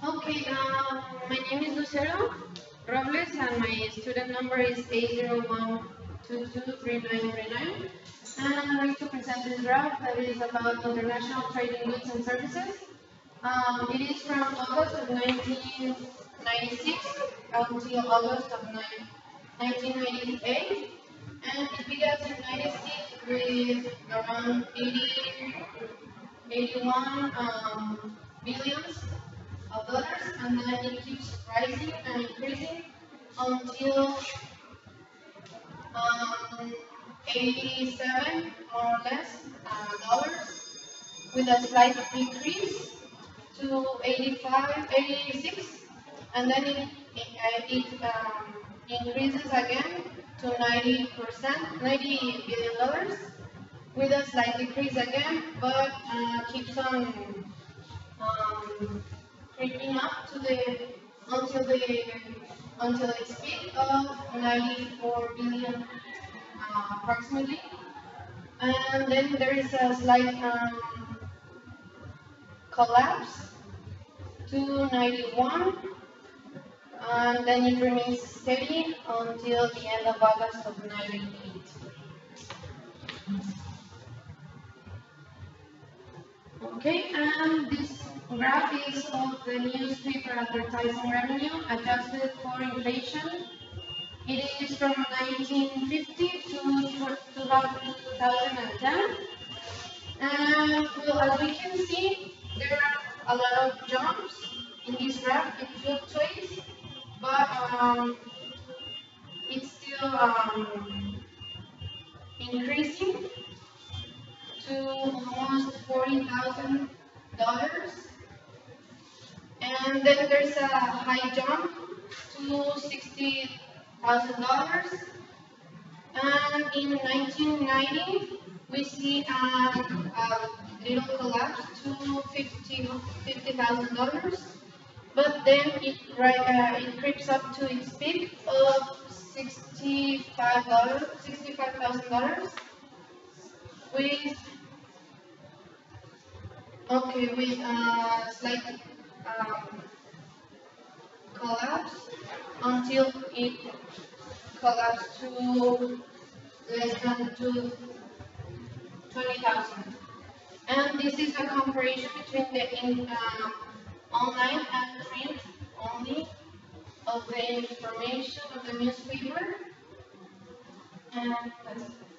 Okay, my name is Lucero Robles and my student number is 801223939. And I'm going to present this graph that is about international trading goods and services. It is from August of 1996 until August of 1998. And it began in 96 with around 81 billions of dollars, and then it keeps rising and increasing until um, 87 more or less dollars, with a slight decrease to 85, 86, and then it increases again to 90%, $90 billion, with a slight decrease again, but keeps on creeping up to the until the until its peak of 94 billion approximately, and then there is a slight collapse to 91, and then it remains steady until the end of August of 98. Okay, and this graph is of the newspaper advertising revenue adjusted for inflation. It is from 1950 to 2010. And well, as we can see, there are a lot of jumps in this graph. It fluctuates, but it's still increasing to almost $40,000. And then there's a high jump to $60,000. And in 1990, we see a little collapse to $50,000. But then it creeps up to its peak of $65,000, with with a slight um, collapse until it collapsed to less than 20,000. And this is a comparison between the online and print only of the information of the newspaper. And that's it.